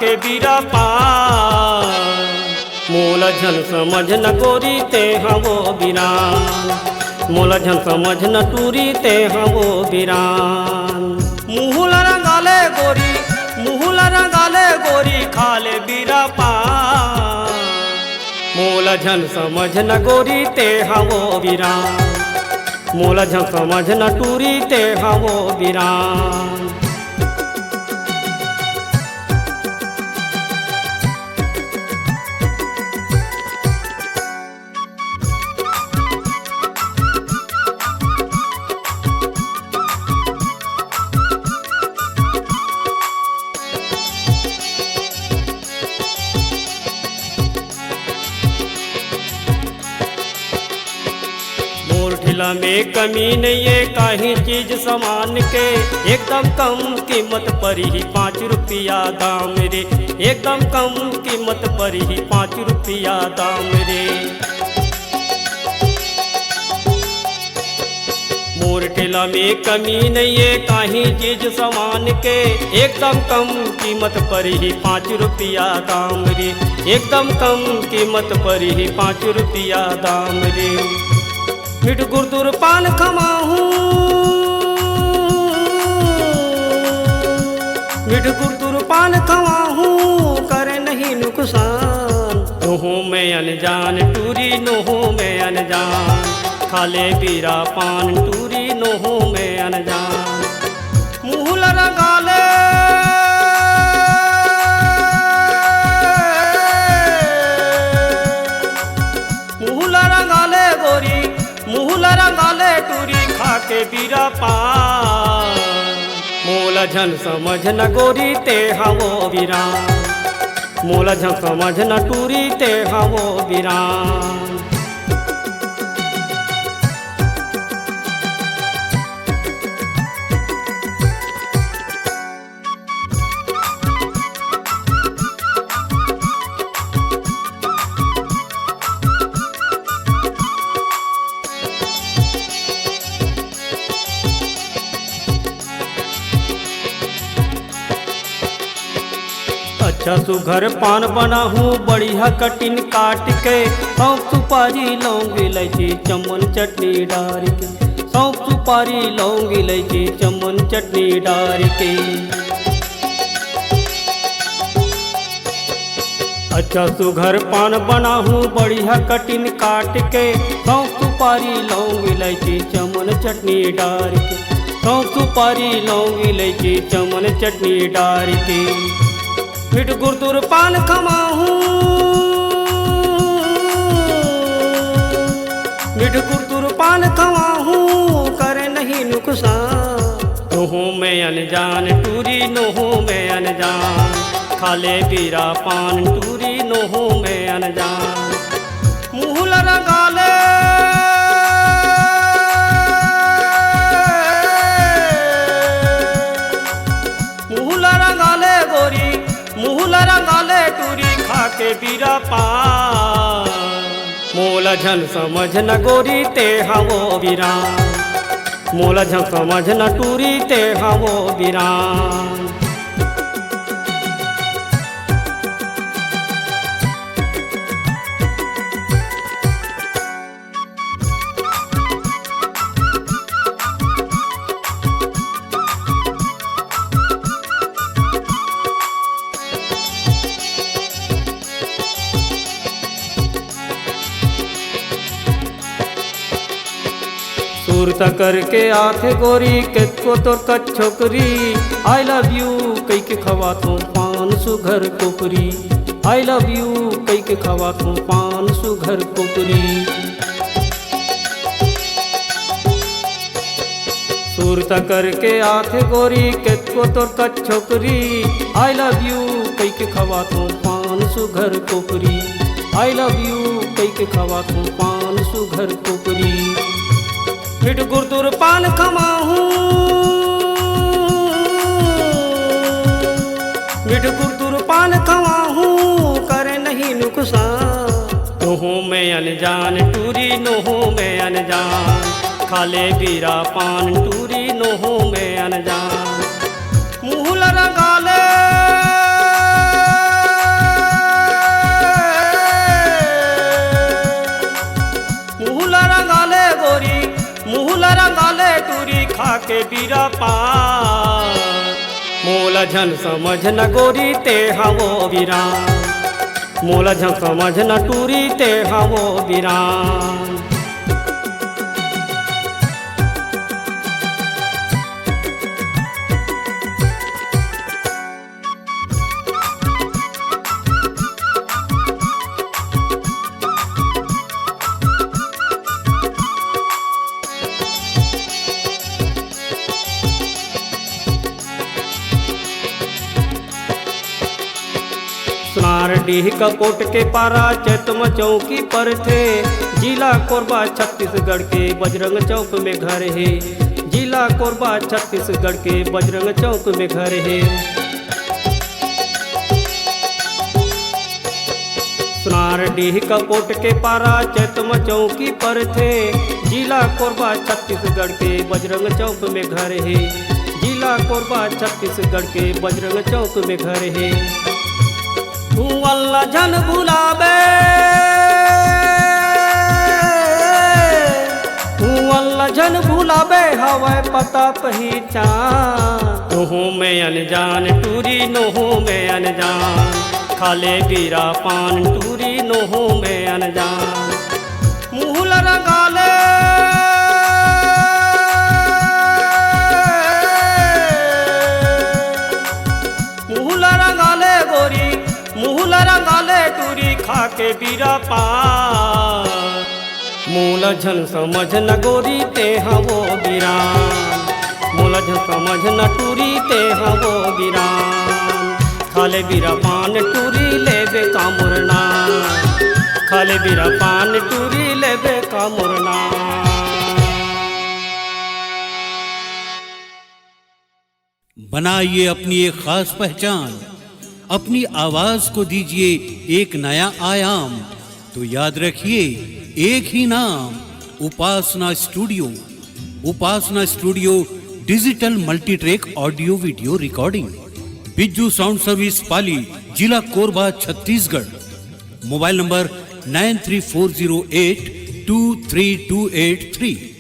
खाके बीरा पान। मोला झन समझ न गोरी ते हवो बिरान, मोला झन समझ न टूरी ते हवो बिरान। मुहुला रंगाले गोरी, मुहुला रंगाले गोरी खाले बीरा पान। मोला झन समझ न गोरी ते हवो बिरान, मोला झन समझ न टूरी ते हवो बिरान। में कमी नहीं है काहीं चीज सामान के, एकदम कम कीमत पर ही 5 रुपया दाम रे, एकदम कम कीमत पर ही 5 रुपया दाम रे। मोर ठेला में कमी नहीं है काहीं चीज सामान के, एकदम कम कीमत पर ही 5 रुपया दाम रे, एकदम कम कीमत पर ही 5 रुपया दाम रे। मिठ गुरदुर पान खमाहूँ, मिठ गुरदुर पान खमाहूँ करे नहीं नुकसान। नोहू में अनजान टूरी, नोहू में अनजान खाले बीरा पान टूरी, नोहू में अनजान। मुँह लगा ले रंगाले टूरी खाके बीरा पान। मोला झन समझ न गोरी ते हवो बिरान, मोला झन समझ न टूरी ते हवो बिरान। अच्छा सुघर पान बना हूँ बढ़िया कटिन काट के, सौंफ सुपारी लौंग इलायची चमन चटनी डाल के, सौंफ सुपारी लौंग इलायची चमन चटनी डाल के। अच्छा सुघर पान बना हूँ बढ़िया कटिन काट के, सौंफ सुपारी लौंग इलायची चमन चटनी डाल के, सौंफ सुपारी लौंग इलायची चमन चटनी डाल के। मिठ गुरदुर पान खमाहूँ, मिठ गुरदुर पान खमाहूँ करे नहीं नुकसान। नोहू में अनजान टूरी, नोहू में अनजान खाले बीरा पान टूरी, नोहू में अनजान। मुँह लगा ले रंगाले टूरी खाके बीरा पान। मोला झन समझ न गोरी ते हवो बिरान, मोला झन समझ न टूरी ते हवो बिरान। सुरता करके आथे गोरी केतको तोर कच छोकरी, आई लव यू कई के खवाथों पान सुघर कोकरी, आई लव यू कई के खवाथों पान सुघर कोकरी। सुरता करके आथे गोरी केतको तोर कच छोकरी, आई लव यू कई के खवाथों पान सुघर कोकरी, आई लव यू कई के खवाथों पान सुघर कोकरी। मिठ गुरदुर पान खमाहूँ, मिठ गुरदुर पान खमाहूँ करे नहीं नुकसान। नोहू में अनजान टूरी, नोहू में अनजान खाले बीरा पान टूरी, नोहू में अनजान। मुँह लगा ले खा के बीरा पान। मोला झन समझ न गोरी ते हवो वीरान, मोला झन समझ न टूरी ते हवो वीरान। सोनारडीह कपोट के पारा चैतम चौकी पर थे, जिला कोरबा छत्तीसगढ़ के बजरंग चौक में घर है, जिला कोरबा छत्तीसगढ़ के बजरंग चौक में घर है। सोनारडीह कपोट के पारा चैतम चौकी पर थे, जिला कोरबा छत्तीसगढ़ के बजरंग चौक में घर है, जिला कोरबा छत्तीसगढ़ के बजरंग चौक में घर है। तू अल्लाह झन भुलावे, तू अल्लाह झन भुलावे हवै पता पहचान। नोहू में अनजान टूरी नोहू में अनजान, खाले बीरा पान टूरी नोहू में अनजान। मुहल रंगाले मुहल रंगाले गोरी, मुहल रंगाले टूरी खा के बीरा पान। मूल झन समझ न गोरी ते हवो वीरान, मूल झन समझ न टूरी ते हवो वीरान। खाले बीरा पान टूरी लेबे का मुरना, खाले बीरा पान टूरी लेबे का मुरना। बनाइए अपनी एक खास पहचान, अपनी आवाज को दीजिए एक नया आयाम। तो याद रखिए एक ही नाम, Upasana studio. Upasana studio digital multitrack audio video recording, Bijju sound service Pali, जिला कोरबा छत्तीसगढ़। Mobile number 9340823283।